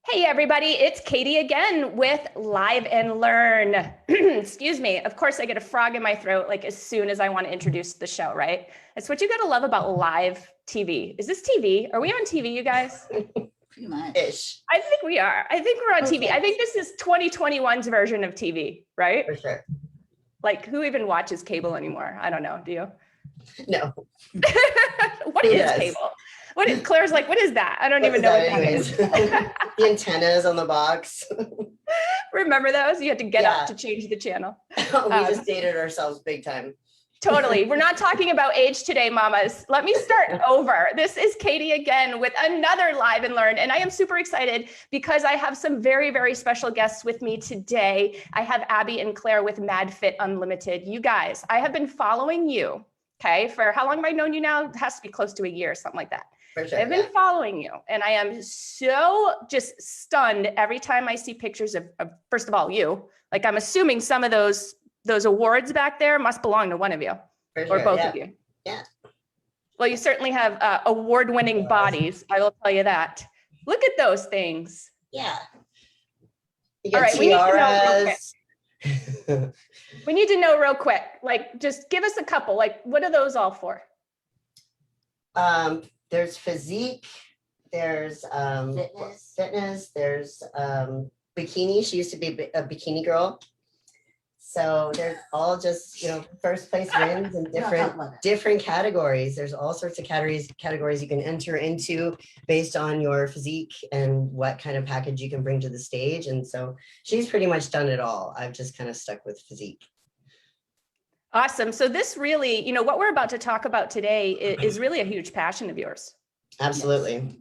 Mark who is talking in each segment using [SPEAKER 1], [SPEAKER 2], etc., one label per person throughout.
[SPEAKER 1] Hey everybody, it's Katie again with Live and Learn. Excuse me. Of course, I get a frog in my throat like as soon as I want to introduce the show, right? That's what you got to love about live TV. Is this TV? Are we on TV, you guys?
[SPEAKER 2] Pretty much.
[SPEAKER 1] Ish. I think we are. I think we're on TV. I think this is 2021's version of TV, right?
[SPEAKER 2] For sure.
[SPEAKER 1] Like, who even watches cable anymore? I don't know. Do you?
[SPEAKER 2] No.
[SPEAKER 1] What is cable? Claire's like, what is that? I don't even know what that is.
[SPEAKER 2] The antennas on the box.
[SPEAKER 1] Remember those? You had to get up to change the channel.
[SPEAKER 2] We just dated ourselves big time.
[SPEAKER 1] Totally. We're not talking about age today, mamas. Let me start over. This is Katie again with another Live and Learn. And I am super excited because I have some very, very special guests with me today. I have Abby and Claire with Madfit Unlimited. You guys, I have been following you, okay, for how long have I known you now? It has to be close to a year, something like that.
[SPEAKER 2] For sure,
[SPEAKER 1] I've been following you, and I am so just stunned every time I see pictures of first of all, you. Like, I'm assuming some of those awards back there must belong to one of you, or both of you.
[SPEAKER 2] Yeah.
[SPEAKER 1] Well, you certainly have award-winning bodies. I will tell you that. Look at those things.
[SPEAKER 2] Yeah.
[SPEAKER 1] All right, we need to know real quick. We need to know real quick. Like, just give us a couple. Like, what are those all for?
[SPEAKER 2] There's physique, there's fitness, there's bikini. She used to be a bikini girl. So they're all just, first place wins in different categories. There's all sorts of categories you can enter into based on your physique and what kind of package you can bring to the stage. And so she's pretty much done it all. I've just kind of stuck with physique.
[SPEAKER 1] Awesome. So this really, what we're about to talk about today is really a huge passion of yours.
[SPEAKER 2] Absolutely.
[SPEAKER 1] Yes.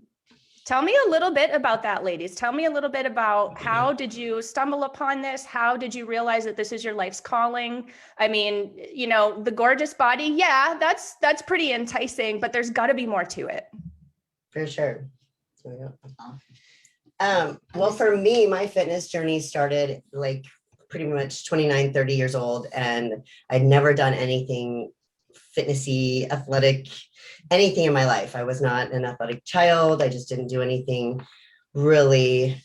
[SPEAKER 1] Tell me a little bit about that, ladies. Tell me a little bit about how did you stumble upon this? How did you realize that this is your life's calling? I mean, the gorgeous body, yeah, that's pretty enticing, but there's got to be more to it.
[SPEAKER 2] For sure. Well, for me, my fitness journey started like pretty much 29, 30 years old, and I'd never done anything fitnessy, athletic, anything in my life. I was not an athletic child. I just didn't do anything really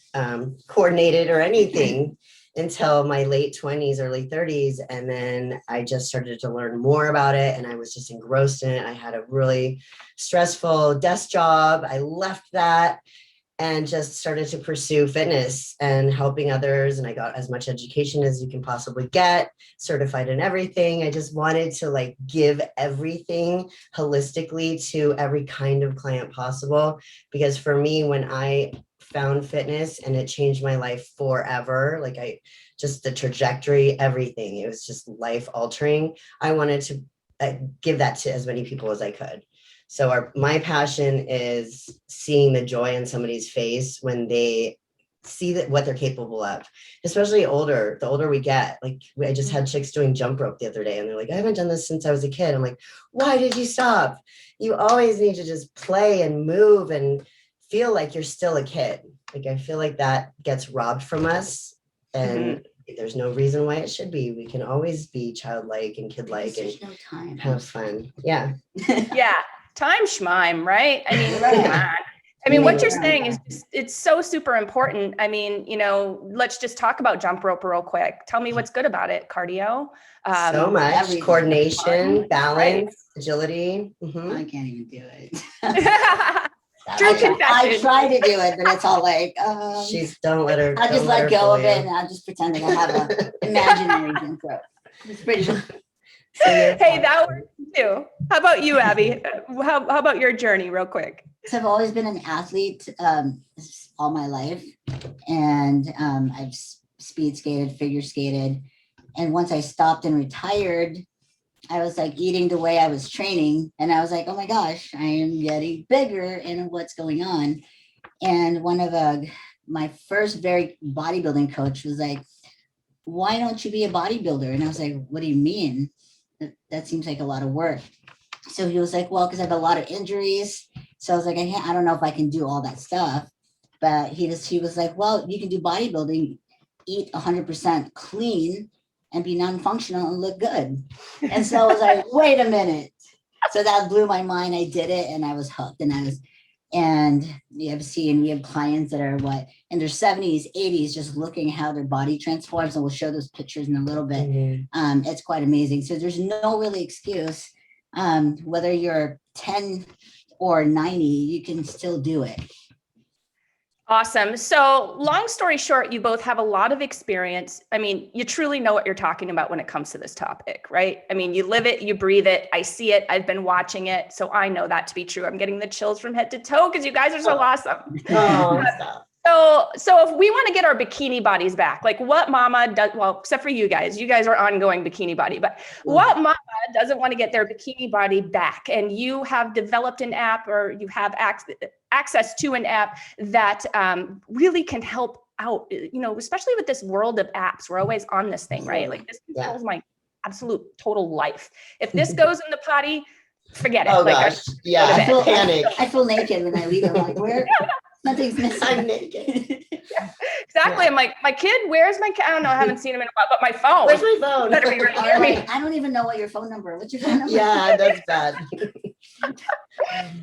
[SPEAKER 2] coordinated or anything until my late 20s, early 30s. And then I just started to learn more about it, and I was just engrossed in it. I had a really stressful desk job. I left that and just started to pursue fitness and helping others. And I got as much education as you can possibly get, certified in everything. I just wanted to give everything holistically to every kind of client possible. Because for me, when I found fitness and it changed my life forever, the trajectory, everything, it was just life altering. I wanted to give that to as many people as I could. So my passion is seeing the joy in somebody's face when they see what they're capable of, especially the older we get. I just had chicks doing jump rope the other day, and they're like, I haven't done this since I was a kid. I'm like, why did you stop? You always need to just play and move and feel like you're still a kid. I feel like that gets robbed from us, and there's no reason why it should be. We can always be childlike and kidlike and have fun. Yeah.
[SPEAKER 1] Yeah. Time schmime, right? I mean, what you're saying is it's so super important. I mean, let's just talk about jump rope real quick. Tell me what's good about it. Cardio.
[SPEAKER 2] So much coordination, balance, agility.
[SPEAKER 3] I can't even do it.
[SPEAKER 1] True confession.
[SPEAKER 3] I try to do it, but it's all
[SPEAKER 2] don't let her.
[SPEAKER 3] I just let go of it, and I just pretend that I have an imaginary jump rope. It's pretty much.
[SPEAKER 1] Hey, that works too. How about you, Abby? How about your journey real quick?
[SPEAKER 3] So I've always been an athlete all my life, and I've speed skated, figure skated, and once I stopped and retired, I was eating the way I was training, and I was like, oh my gosh, I am getting bigger, and what's going on? And one of my first very bodybuilding coach was like, why don't you be a bodybuilder? And I was like, what do you mean? That seems like a lot of work. So he was like, well, because I have a lot of injuries. So I was like, I don't know if I can do all that stuff. But he was like, well, you can do bodybuilding, eat 100% clean and be non-functional and look good. And so I was like, wait a minute. So that blew my mind. I did it and I was hooked, and I was And we have clients that are in their 70s, 80s, just looking how their body transforms. And we'll show those pictures in a little bit. It's quite amazing. So there's no really excuse. Whether you're 10 or 90, you can still do it.
[SPEAKER 1] Awesome. So long story short, you both have a lot of experience. I mean, you truly know what you're talking about when it comes to this topic, right? I mean, you live it, you breathe it. I see it. I've been watching it. So I know that to be true. I'm getting the chills from head to toe because you guys are so awesome. So if we want to get our bikini bodies back, like what mama does, well, except for you guys are ongoing bikini body, but what mama doesn't want to get their bikini body back? And you have developed an app, or you have access to an app that really can help out, especially with this world of apps. We're always on this thing, right? Like this controls my absolute total life. If this goes in the potty, forget it.
[SPEAKER 2] Oh
[SPEAKER 1] like,
[SPEAKER 2] gosh, yeah, panic.
[SPEAKER 3] I feel naked when I leave. I'm like, where? Nothing's missing.
[SPEAKER 2] I'm naked.
[SPEAKER 1] Exactly. I'm like, my kid, where's my kid? I don't know. I haven't seen him in a while, but my phone.
[SPEAKER 2] Where's my phone?
[SPEAKER 1] Better be right near me.
[SPEAKER 3] I don't even know what your phone number. What's your phone number?
[SPEAKER 2] Yeah, that's bad.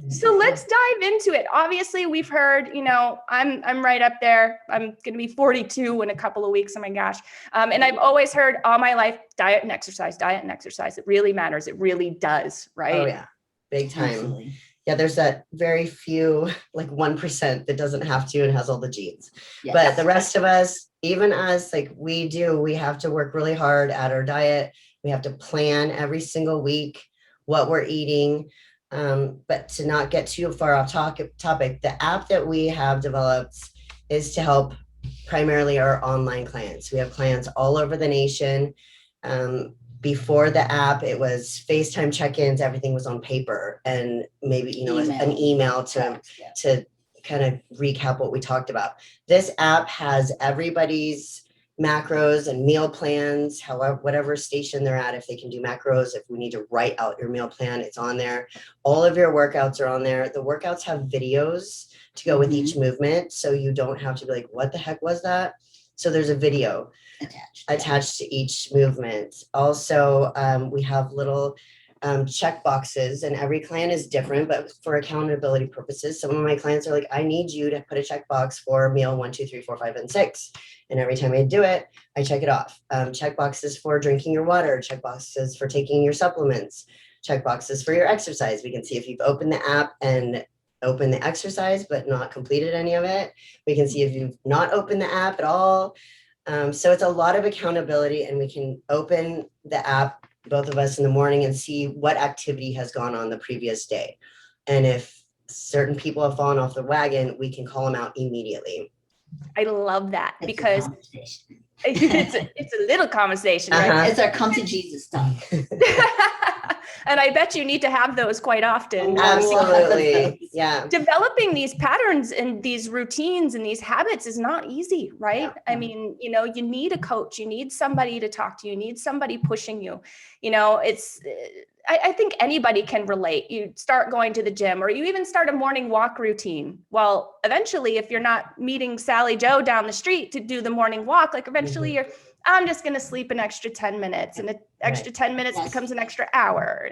[SPEAKER 1] So let's dive into it. Obviously, we've heard, I'm right up there. I'm going to be 42 in a couple of weeks. Oh my gosh. And I've always heard all my life, diet and exercise. It really matters. It really does. Right.
[SPEAKER 2] Oh yeah. Big time.
[SPEAKER 3] Absolutely.
[SPEAKER 2] Yeah, there's that very few, like 1% that doesn't have to and has all the genes.
[SPEAKER 3] Yes.
[SPEAKER 2] But the rest of us, even us, like we have to work really hard at our diet. We have to plan every single week what we're eating. But to not get too far off topic, the app that we have developed is to help primarily our online clients. We have clients all over the nation. Before the app, it was FaceTime check-ins. Everything was on paper, and maybe an email to kind of recap what we talked about. This app has everybody's macros and meal plans, however, whatever station they're at. If they can do macros, if we need to write out your meal plan, it's on there. All of your workouts are on there. The workouts have videos to go with each movement, so you don't have to be like, what the heck was that? So there's a video attached to each movement. Also, we have little check boxes, and every client is different, but for accountability purposes, some of my clients are like, I need you to put a check box for meal 1, 2, 3, 4, 5, and 6. And every time I do it, I check it off. Check boxes for drinking your water, check boxes for taking your supplements, check boxes for your exercise. We can see if you've opened the app and opened the exercise, but not completed any of it. We can see if you've not opened the app at all. So it's a lot of accountability, and we can open the app, both of us in the morning, and see what activity has gone on the previous day. And if certain people have fallen off the wagon, we can call them out immediately.
[SPEAKER 1] I love that because it's a little conversation, right?
[SPEAKER 2] Uh-huh.
[SPEAKER 3] It's our come to Jesus stuff.
[SPEAKER 1] And I bet you need to have those quite often.
[SPEAKER 2] Absolutely. Yeah.
[SPEAKER 1] Developing these patterns and these routines and these habits is not easy, right?
[SPEAKER 3] Yeah.
[SPEAKER 1] I mean, you need a coach, you need somebody to talk to, you need somebody pushing you. I think anybody can relate. You start going to the gym, or you even start a morning walk routine. Well, eventually, if you're not meeting Sally Joe down the street to do the morning walk, like eventually I'm just going to sleep an extra 10 minutes, and an extra 10 minutes becomes an extra hour.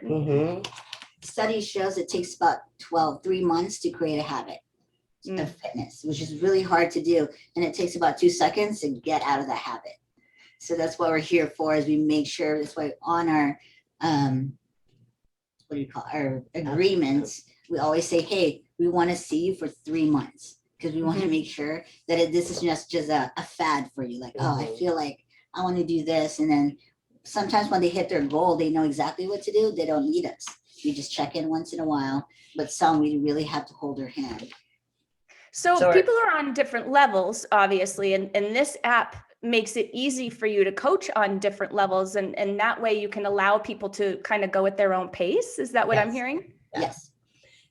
[SPEAKER 3] Study shows it takes about 3 months to create a habit of fitness, which is really hard to do. And it takes about 2 seconds to get out of the habit. So that's what we're here for, is we make sure that's why on our, our agreements, we always say, hey, we want to see you for 3 months, because we want to make sure that this is just a fad for you. Like, oh, I feel like I want to do this. And then sometimes when they hit their goal, they know exactly what to do. They don't need us. We just check in once in a while, but some we really have to hold their hand.
[SPEAKER 1] So people are on different levels, obviously, and this app makes it easy for you to coach on different levels, and that way you can allow people to kind of go at their own pace. Is that what I'm hearing?
[SPEAKER 3] Yes.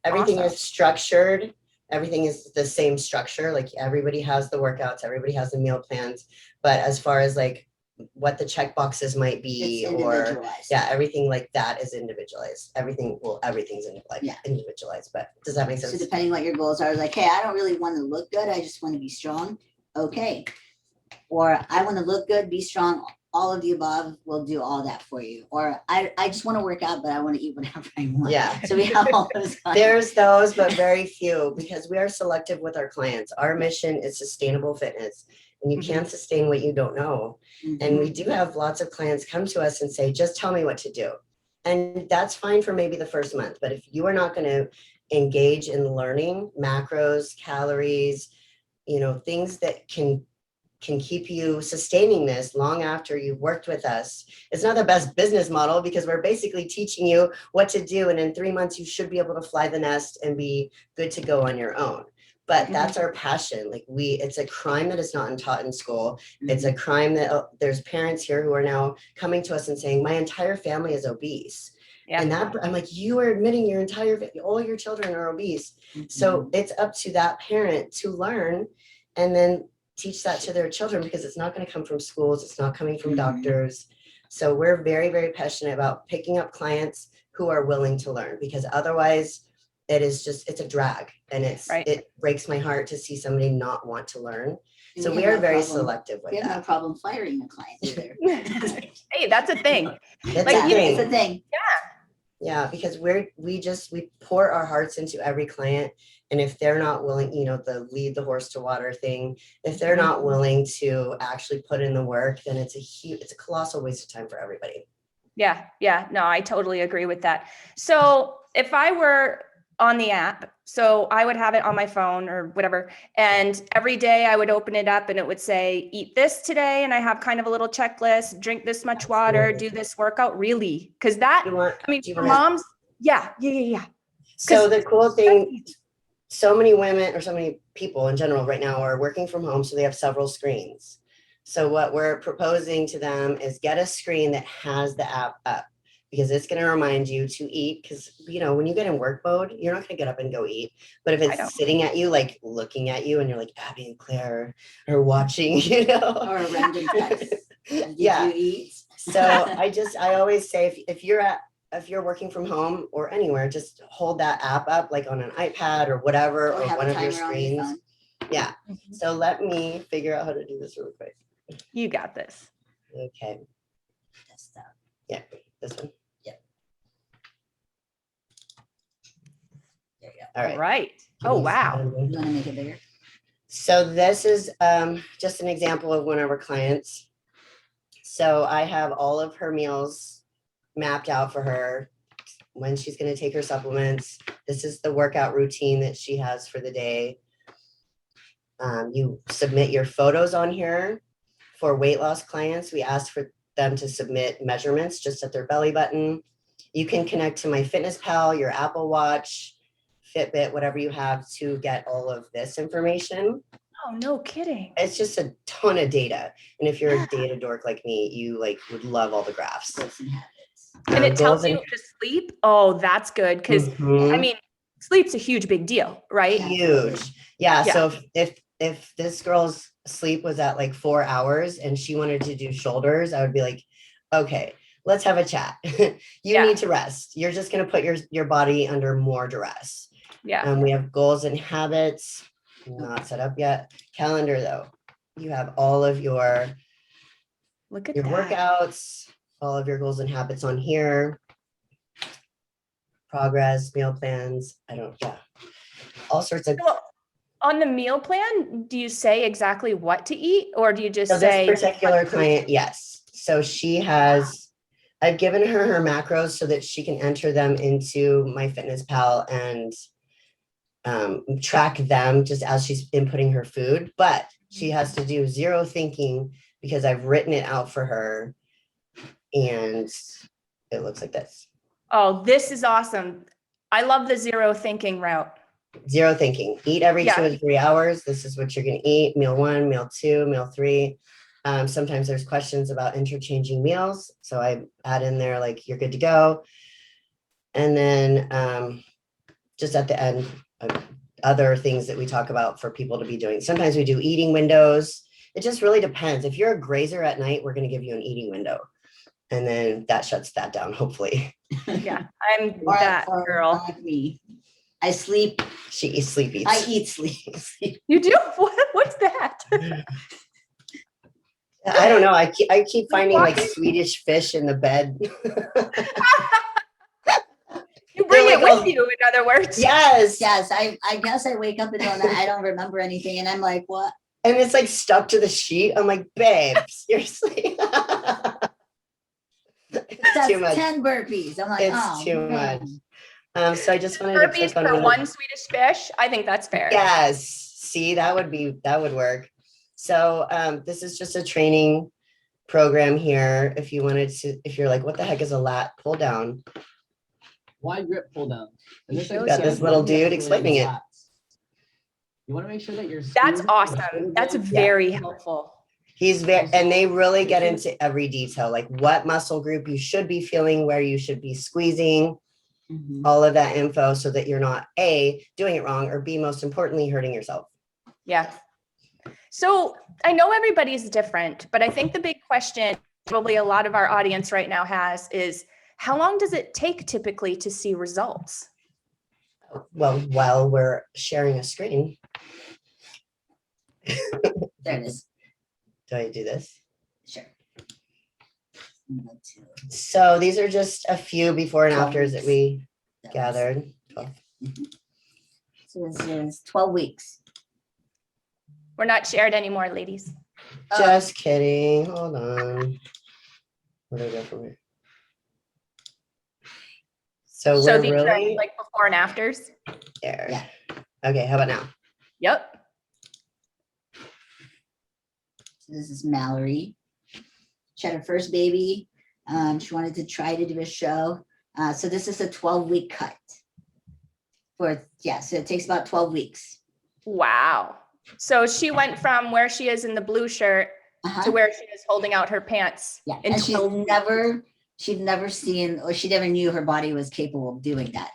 [SPEAKER 2] Everything is structured. Everything is the same structure. Like everybody has the workouts, everybody has the meal plans, but as far as like what the check boxes might be, or everything like that is individualized. Everything's individualized, but does that make sense?
[SPEAKER 3] So depending what your goals are, like, hey, I don't really want to look good, I just want to be strong. Okay. Or I want to look good, be strong, all of the above, we'll do all that for you. Or I just want to work out, but I want to eat whatever I want.
[SPEAKER 2] Yeah.
[SPEAKER 3] So we have all those.
[SPEAKER 2] There's those, but very few, because we are selective with our clients. Our mission is sustainable fitness, and you can't sustain what you don't know. And we do have lots of clients come to us and say, just tell me what to do. And that's fine for maybe the first month. But if you are not going to engage in learning macros, calories, things that can keep you sustaining this long after you've worked with us, it's not the best business model, because we're basically teaching you what to do. And in 3 months, you should be able to fly the nest and be good to go on your own. But that's our passion. Like it's a crime that is not taught in school. It's a crime that there's parents here who are now coming to us and saying, my entire family is obese. Yeah. And that, I'm like, you are admitting all your children are obese. So it's up to that parent to learn and then teach that to their children, because it's not going to come from schools. It's not coming from doctors. So we're very, very passionate about picking up clients who are willing to learn, because otherwise it's a drag, and it breaks my heart to see somebody not want to learn. And so we are very selective with that.
[SPEAKER 3] We have no problem firing a client either.
[SPEAKER 1] Hey, that's a thing.
[SPEAKER 3] It's a thing.
[SPEAKER 2] Yeah, because we pour our hearts into every client. And if they're not willing, the lead the horse to water thing, if they're not willing to actually put in the work, then it's a colossal waste of time for everybody.
[SPEAKER 1] Yeah. No, I totally agree with that. So if I were on the app, so I would have it on my phone or whatever, and every day I would open it up and it would say, eat this today. And I have kind of a little checklist, drink this much water, do this workout. Really? Because for moms, yeah.
[SPEAKER 2] So the cool thing, so many women, or so many people in general right now, are working from home. So they have several screens. So what we're proposing to them is get a screen that has the app up, because it's going to remind you to eat. Because, when you get in work mode, you're not going to get up and go eat. But if it's sitting at you, like looking at you, and you're like, Abby and Claire are watching,
[SPEAKER 3] Or a random text. Did you eat?
[SPEAKER 2] So I always say, if you're working from home or anywhere, just hold that app up, like on an iPad or whatever, or one of your screens. Yeah. So let me figure out how to do this real quick.
[SPEAKER 1] You got this.
[SPEAKER 2] Okay. Yeah. This one.
[SPEAKER 3] Yep. There you go.
[SPEAKER 2] All right.
[SPEAKER 1] Oh, wow.
[SPEAKER 3] You want to make it bigger?
[SPEAKER 2] So this is just an example of one of our clients. So I have all of her meals mapped out for her, when she's going to take her supplements. This is the workout routine that she has for the day. You submit your photos on here. For weight loss clients, we ask for them to submit measurements just at their belly button. You can connect to MyFitnessPal, your Apple Watch, Fitbit, whatever you have, to get all of this information.
[SPEAKER 1] Oh, no kidding.
[SPEAKER 2] It's just a ton of data. And if you're a data dork like me, you would love all the graphs.
[SPEAKER 1] And it tells you to sleep. Oh, that's good. Because sleep's a huge big deal, right?
[SPEAKER 2] Huge. Yeah. So if this girl's sleep was at like 4 hours and she wanted to do shoulders, I would be like, okay, let's have a chat. You need to rest. You're just going to put your body under more duress.
[SPEAKER 1] Yeah.
[SPEAKER 2] We have goals and habits. Not set up yet. Calendar though. You have all of your workouts, all of your goals and habits on here. Progress, meal plans. All sorts of.
[SPEAKER 1] Well, on the meal plan, do you say exactly what to eat, or do you just say
[SPEAKER 2] this particular client? Yes. So I've given her macros so that she can enter them into MyFitnessPal and track them just as she's inputting her food, but she has to do zero thinking, because I've written it out for her, and it looks like this.
[SPEAKER 1] Oh, this is awesome. I love the zero thinking route.
[SPEAKER 2] Zero thinking. Eat every 2 to 3 hours. This is what you're going to eat. Meal 1, meal 2, meal 3. Sometimes there's questions about interchanging meals, so I add in there like you're good to go. And then just at the end, other things that we talk about for people to be doing. Sometimes we do eating windows. It just really depends. If you're a grazer at night, we're going to give you an eating window, and then that shuts that down, hopefully.
[SPEAKER 1] Yeah, I'm that girl.
[SPEAKER 3] Like me. I sleep.
[SPEAKER 2] She sleep eats.
[SPEAKER 3] I eat sleep.
[SPEAKER 1] You do? What's that?
[SPEAKER 2] I don't know. I keep finding like
[SPEAKER 1] walking-
[SPEAKER 2] Swedish fish in the bed.
[SPEAKER 1] You bring
[SPEAKER 2] They're
[SPEAKER 1] it
[SPEAKER 2] like
[SPEAKER 1] with you, in other words.
[SPEAKER 2] Yes.
[SPEAKER 3] Yes, I guess I wake up and I don't remember anything, and I'm like, what?
[SPEAKER 2] And it's like stuck to the sheet. I'm like, babe, seriously.
[SPEAKER 3] That's
[SPEAKER 2] too much.
[SPEAKER 3] 10 burpees. I'm like,
[SPEAKER 2] It's
[SPEAKER 3] oh,
[SPEAKER 2] too
[SPEAKER 3] man.
[SPEAKER 2] much. So I just wanted to
[SPEAKER 1] Burpees
[SPEAKER 2] click on
[SPEAKER 1] for
[SPEAKER 2] one.
[SPEAKER 1] one Swedish fish. I think that's fair.
[SPEAKER 2] Yes. See, that would work. So this is just a training program here. If you wanted to, if you're like, what the heck is a lat pull down?
[SPEAKER 4] Wide grip pull down. And this
[SPEAKER 1] Shows
[SPEAKER 2] Got
[SPEAKER 1] you.
[SPEAKER 2] this little dude explaining it.
[SPEAKER 4] You want to make sure that you're
[SPEAKER 1] That's awesome. That's very helpful.
[SPEAKER 2] He's very, and they really get into every detail, like what muscle group you should be feeling, where you should be squeezing,
[SPEAKER 3] Mhm.
[SPEAKER 2] all of that info so that you're not A, doing it wrong, or B, most importantly, hurting yourself.
[SPEAKER 1] Yeah. So I know everybody's different, but I think the big question probably a lot of our audience right now has is, how long does it take typically to see results?
[SPEAKER 2] Well, while we're sharing a screen,
[SPEAKER 3] There it is.
[SPEAKER 2] do I do this?
[SPEAKER 3] Sure.
[SPEAKER 2] So these are just a few before and
[SPEAKER 3] 12
[SPEAKER 2] afters that
[SPEAKER 3] weeks.
[SPEAKER 2] we
[SPEAKER 3] That was-
[SPEAKER 2] gathered.
[SPEAKER 3] So this is 12 weeks.
[SPEAKER 1] We're not shared anymore, ladies.
[SPEAKER 2] Just kidding. Hold on. Where do I go from here? So
[SPEAKER 1] So
[SPEAKER 2] we're
[SPEAKER 1] these are
[SPEAKER 2] really
[SPEAKER 1] like before and afters.
[SPEAKER 2] there.
[SPEAKER 3] Yeah.
[SPEAKER 2] Okay, how about now?
[SPEAKER 1] Yep.
[SPEAKER 3] So this is Mallory. She had her first baby. She wanted to try to do a show. So this is a 12-week cut. So it takes about 12 weeks.
[SPEAKER 1] Wow. So she went from where she is in the blue shirt
[SPEAKER 3] Uh-huh.
[SPEAKER 1] to where she is holding out her pants.
[SPEAKER 3] Yeah,
[SPEAKER 1] in
[SPEAKER 3] and
[SPEAKER 1] 12
[SPEAKER 3] she'd never seen, or she never knew her body was capable of doing that.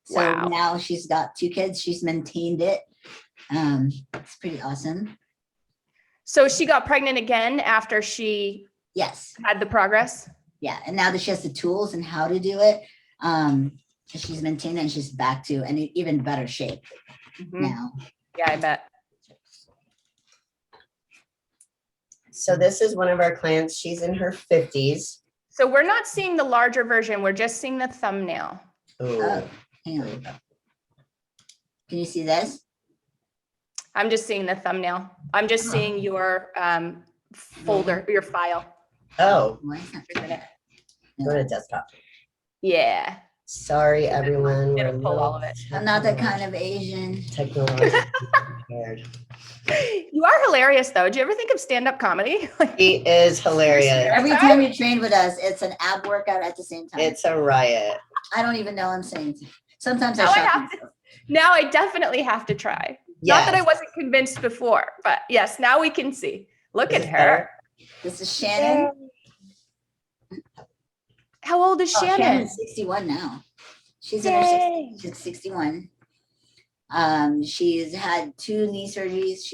[SPEAKER 3] So
[SPEAKER 1] Wow.
[SPEAKER 3] now she's got 2 kids. She's maintained it. It's pretty awesome.
[SPEAKER 1] So she got pregnant again after she
[SPEAKER 3] Yes.
[SPEAKER 1] had the progress.
[SPEAKER 3] Yeah. And now that she has the tools and how to do it, she's maintained it and she's back to an even better shape now.
[SPEAKER 1] Yeah, I bet.
[SPEAKER 2] So this is one of our clients. She's in her 50s.
[SPEAKER 1] So we're not seeing the larger version. We're just seeing the thumbnail.
[SPEAKER 2] Ooh.
[SPEAKER 3] Hang on. Can you see this?
[SPEAKER 1] I'm just seeing the thumbnail. I'm just seeing your folder, your file.
[SPEAKER 2] Oh,
[SPEAKER 3] Why is that-
[SPEAKER 2] go to desktop.
[SPEAKER 1] Yeah.
[SPEAKER 2] Sorry, everyone.
[SPEAKER 1] It'll
[SPEAKER 2] we're
[SPEAKER 1] pull all of
[SPEAKER 2] not
[SPEAKER 1] it.
[SPEAKER 3] I'm not that kind of Asian.
[SPEAKER 2] technologically prepared.
[SPEAKER 1] You are hilarious though. Do you ever think of stand-up comedy?
[SPEAKER 2] He is hilarious.
[SPEAKER 3] Every time you train with us, it's an ab workout at the same time.
[SPEAKER 2] It's a riot.
[SPEAKER 3] I don't even know I'm saying. Sometimes I
[SPEAKER 1] Now I
[SPEAKER 3] shock
[SPEAKER 1] have to-
[SPEAKER 3] myself.
[SPEAKER 1] Now I definitely have to try. Not that I
[SPEAKER 2] Yes.
[SPEAKER 1] wasn't convinced before, but yes, now we can see. Look
[SPEAKER 2] Is
[SPEAKER 1] at
[SPEAKER 2] it
[SPEAKER 1] her.
[SPEAKER 2] better?
[SPEAKER 3] This is Shannon.
[SPEAKER 1] How old is
[SPEAKER 3] Oh,
[SPEAKER 1] Shannon?
[SPEAKER 3] Shannon's 61 now. She's in her
[SPEAKER 1] Yay.
[SPEAKER 3] 60s. She's 61. She's had 2 knee surgeries.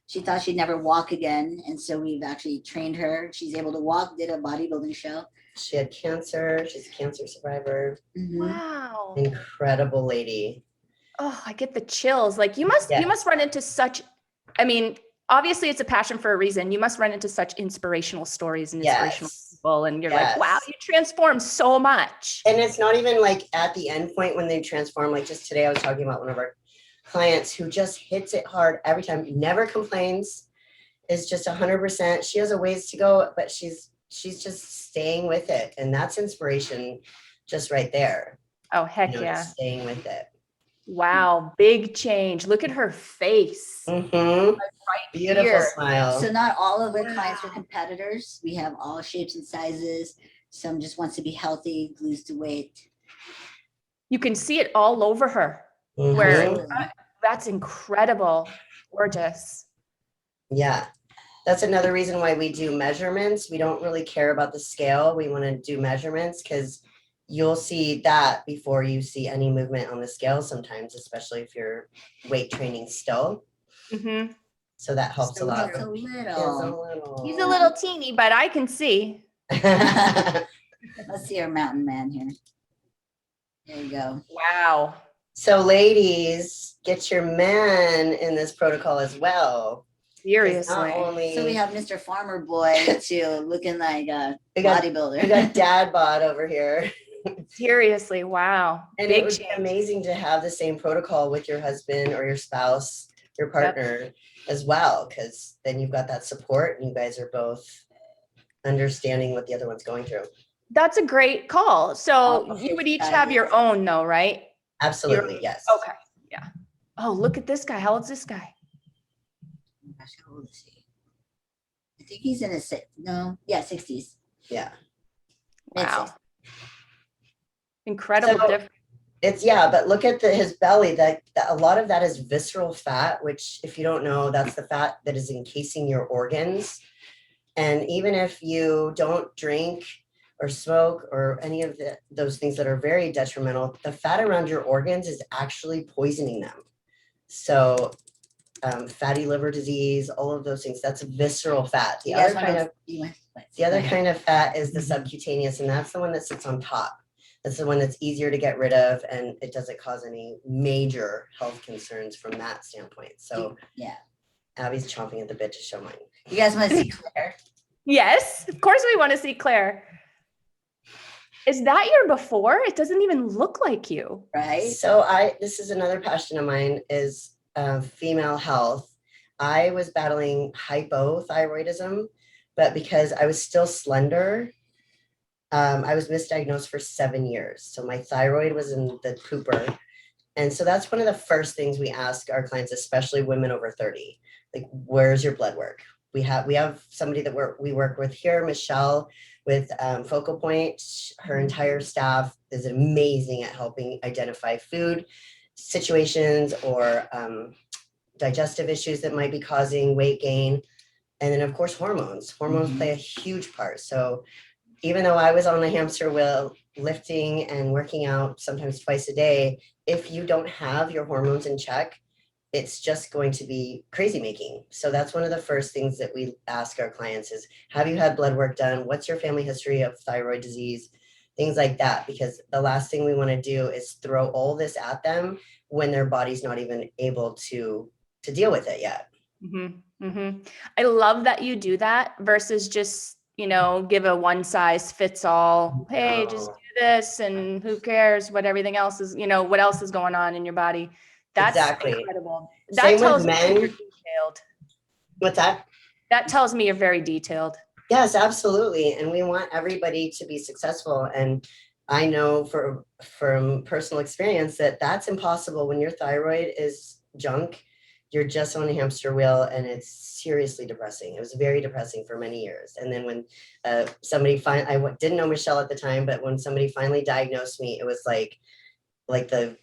[SPEAKER 3] She thought she'd never walk again. And so we've actually trained her. She's able to walk, did a bodybuilding show.
[SPEAKER 2] She had cancer. She's a cancer survivor.
[SPEAKER 3] Mhm.
[SPEAKER 1] Wow.
[SPEAKER 2] Incredible lady.
[SPEAKER 1] Oh, I get the chills. Like you must run into such, I mean, obviously it's a passion for a reason. You must run into such inspirational stories and inspirational
[SPEAKER 2] Yes.
[SPEAKER 1] people. And you're
[SPEAKER 2] Yes.
[SPEAKER 1] like, wow, you transformed so much.
[SPEAKER 2] And it's not even like at the end point when they transform. Like just today, I was talking about one of our clients who just hits it hard every time, never complains, is just 100%. She has a ways to go, but she's just staying with it. And that's inspiration just right there.
[SPEAKER 1] Oh, heck
[SPEAKER 2] You know,
[SPEAKER 1] yeah.
[SPEAKER 2] staying with it.
[SPEAKER 1] Wow. Big change. Look at her face.
[SPEAKER 2] Mhm. Beautiful
[SPEAKER 1] here.
[SPEAKER 2] smile.
[SPEAKER 3] So not all of our clients are competitors. We have all shapes and sizes. Some just wants to be healthy, lose the weight.
[SPEAKER 1] You can see it all over her.
[SPEAKER 2] Mhm.
[SPEAKER 1] Where that's incredible. Gorgeous.
[SPEAKER 2] Yeah. That's another reason why we do measurements. We don't really care about the scale. We want to do measurements because you'll see that before you see any movement on the scale sometimes, especially if you're weight training still.
[SPEAKER 1] Mm-hmm.
[SPEAKER 2] So that helps a lot.
[SPEAKER 3] It's a
[SPEAKER 2] It's
[SPEAKER 3] little.
[SPEAKER 1] He's a little teeny, but I can see.
[SPEAKER 3] Let's see our mountain man here. There you go.
[SPEAKER 1] Wow.
[SPEAKER 2] So ladies, get your men in this protocol as well.
[SPEAKER 1] Seriously.
[SPEAKER 2] Not only
[SPEAKER 3] So we have Mr. Farmer Boy to looking like a
[SPEAKER 2] we got
[SPEAKER 3] bodybuilder.
[SPEAKER 2] dad bod over here.
[SPEAKER 1] Seriously. Wow.
[SPEAKER 2] And
[SPEAKER 1] Big
[SPEAKER 2] it would be
[SPEAKER 1] change.
[SPEAKER 2] amazing to have the same protocol with your husband or your spouse, your partner as well, because then you've got that support and you guys are both understanding what the other one's going through.
[SPEAKER 1] That's a great call. So
[SPEAKER 3] Oh,
[SPEAKER 1] you would each
[SPEAKER 3] 55
[SPEAKER 1] have your
[SPEAKER 3] years.
[SPEAKER 1] own though, right?
[SPEAKER 2] Absolutely, yes.
[SPEAKER 1] Okay. Yeah. Oh, look at this guy. How old's this guy?
[SPEAKER 3] Oh gosh, how old is he? I think he's in his 60s.
[SPEAKER 2] Yeah.
[SPEAKER 1] Wow.
[SPEAKER 3] Mid-60s.
[SPEAKER 1] Incredible
[SPEAKER 2] So-
[SPEAKER 1] difference.
[SPEAKER 2] It's but look at his belly. That a lot of that is visceral fat, which if you don't know, that's the fat that is encasing your organs. And even if you don't drink or smoke or any of those things that are very detrimental, the fat around your organs is actually poisoning them. So fatty liver disease, all of those things, that's visceral fat. The other kind of fat is the subcutaneous, and that's the one that sits on top. That's the one that's easier to get rid of, and it doesn't cause any major health concerns from that standpoint. So
[SPEAKER 3] Yeah.
[SPEAKER 2] Abby's chomping at the bit to show mine.
[SPEAKER 3] You guys want to see Claire?
[SPEAKER 1] Yes, of course we want to see Claire. Is that your before? It doesn't even look like you.
[SPEAKER 3] Right?
[SPEAKER 2] So this is another passion of mine is female health. I was battling hypothyroidism, but because I was still slender, I was misdiagnosed for 7 years. So my thyroid was in the pooper. And so that's one of the first things we ask our clients, especially women over 30, like, where's your blood work? We have somebody that we work with here, Michelle, with Focal Point. Her entire staff is amazing at helping identify food situations or digestive issues that might be causing weight gain. And then of course, hormones play a huge part. So even though I was on the hamster wheel lifting and working out sometimes twice a day, if you don't have your hormones in check, it's just going to be crazy making. So that's one of the first things that we ask our clients is, have you had blood work done? What's your family history of thyroid disease? Things like that, because the last thing we want to do is throw all this at them when their body's not even able to deal with it yet.
[SPEAKER 1] Mm-hmm. Mm-hmm. I love that you do that versus just, give a one size fits all. Hey, just do this and who cares what everything else is, what else is going on in your body. That's
[SPEAKER 2] Exactly.
[SPEAKER 1] incredible.
[SPEAKER 2] Same
[SPEAKER 1] That tells
[SPEAKER 2] with
[SPEAKER 1] me
[SPEAKER 2] men.
[SPEAKER 1] you're detailed.
[SPEAKER 2] What's that?
[SPEAKER 1] That tells me you're very detailed.
[SPEAKER 2] Yes, absolutely. And we want everybody to be successful. And I know from personal experience that that's impossible when your thyroid is junk. You're just on a hamster wheel, and it's seriously depressing. It was very depressing for many years. And then when somebody I didn't know Michelle at the time, but when somebody finally diagnosed me, it was like the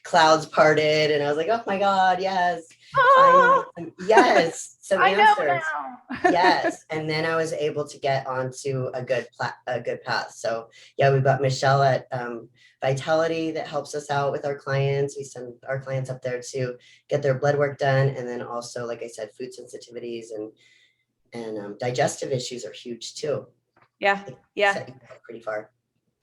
[SPEAKER 2] clouds parted, and I was like, oh my God, yes.
[SPEAKER 1] Oh,
[SPEAKER 2] Yes, some
[SPEAKER 1] I know
[SPEAKER 2] answers.
[SPEAKER 1] now.
[SPEAKER 2] Yes, and then I was able to get onto a good path. So yeah, we've got Michelle at Vitality that helps us out with our clients. We send our clients up there to get their blood work done, and then also, like I said, food sensitivities and digestive issues are huge too.
[SPEAKER 1] Yeah.
[SPEAKER 2] Set you up pretty far.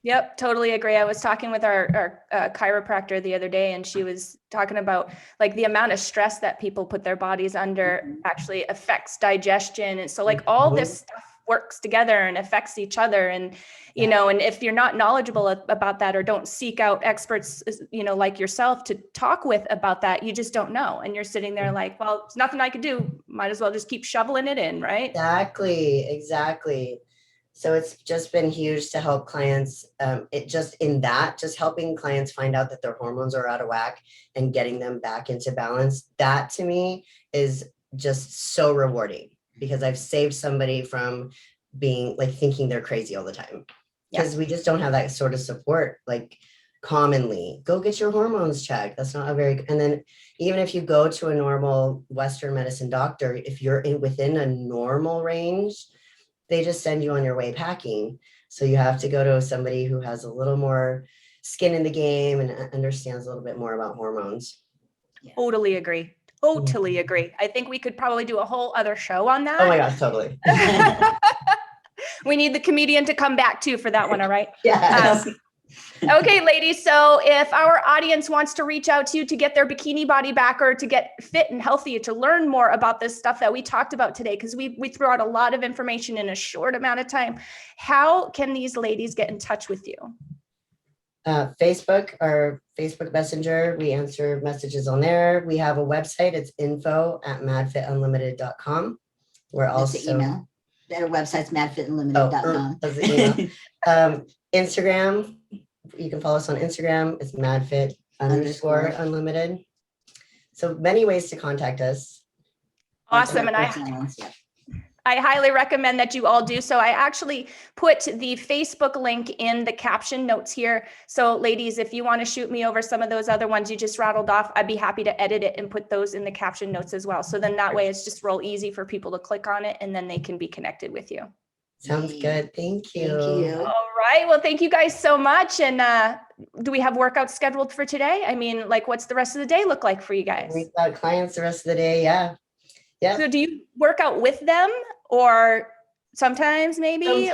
[SPEAKER 1] Yep, totally agree. I was talking with our chiropractor the other day, and she was talking about like the amount of stress that people put their bodies under actually affects digestion. And so like all this stuff works together and affects each other. And, and if you're not knowledgeable about that or don't seek out experts, like yourself to talk with about that, you just don't know. And you're sitting there like, well, it's nothing I could do. Might as well just keep shoveling it in, right?
[SPEAKER 2] Exactly. So it's just been huge to help clients. Just helping clients find out that their hormones are out of whack and getting them back into balance. That to me is just so rewarding because I've saved somebody from being like thinking they're crazy all the time because we just don't have that sort of support. Like commonly, go get your hormones checked. That's not and then even if you go to a normal Western medicine doctor, if you're within a normal range, they just send you on your way packing. So you have to go to somebody who has a little more skin in the game and understands a little bit more about hormones.
[SPEAKER 1] Totally agree. I think we could probably do a whole other show on that.
[SPEAKER 2] Oh my gosh, totally.
[SPEAKER 1] We need the comedian to come back too for that one. All right.
[SPEAKER 2] Yes.
[SPEAKER 1] Okay, ladies. So if our audience wants to reach out to you to get their bikini body back or to get fit and healthy, to learn more about this stuff that we talked about today, because we threw out a lot of information in a short amount of time, how can these ladies get in touch with you?
[SPEAKER 2] Facebook or Facebook Messenger. We answer messages on there. We have a website. It's info@madfitunlimited.com. We're
[SPEAKER 3] That's the
[SPEAKER 2] also
[SPEAKER 3] email. Their website's madfitunlimited.com.
[SPEAKER 2] that's the email. Instagram. You can follow us on Instagram. It's madfit_unlimited. So many ways to contact us.
[SPEAKER 1] Awesome. And I highly recommend that you all do so. I actually put the Facebook link in the caption notes here. So ladies, if you want to shoot me over some of those other ones you just rattled off, I'd be happy to edit it and put those in the caption notes as well. So then that way it's just real easy for people to click on it and then they can be connected with you.
[SPEAKER 2] Sounds good. Thank you.
[SPEAKER 3] Thank you.
[SPEAKER 1] All right. Well, thank you guys so much. And do we have workouts scheduled for today? I mean, like, what's the rest of the day look like for you guys?
[SPEAKER 2] We've got clients the rest of the day. Yeah. Yeah.
[SPEAKER 1] So do you work out with them or sometimes maybe?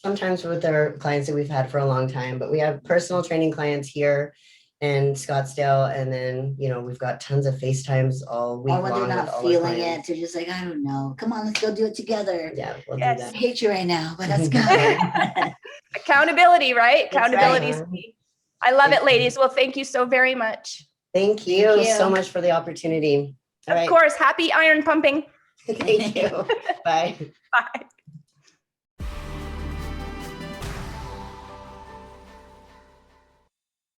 [SPEAKER 2] Sometimes with our clients that we've had for a long time, but we have personal training clients here in Scottsdale. And then, we've got tons of FaceTimes all week
[SPEAKER 3] Or when
[SPEAKER 2] long.
[SPEAKER 3] they're not feeling it, they're just like, I don't know. Come on, let's go do it together.
[SPEAKER 2] Yeah, we'll
[SPEAKER 1] Yes.
[SPEAKER 2] do
[SPEAKER 3] I
[SPEAKER 2] that.
[SPEAKER 3] hate you right now, but let's go.
[SPEAKER 1] Accountability, right?
[SPEAKER 3] That's
[SPEAKER 1] Accountability.
[SPEAKER 2] right.
[SPEAKER 1] I love
[SPEAKER 2] Thank
[SPEAKER 1] it, ladies. Well, thank you so very much.
[SPEAKER 2] Thank you
[SPEAKER 3] Thank you.
[SPEAKER 2] so much for the opportunity. All
[SPEAKER 1] Of
[SPEAKER 2] right.
[SPEAKER 1] course. Happy iron pumping.
[SPEAKER 2] Thank you. Bye.
[SPEAKER 1] Bye.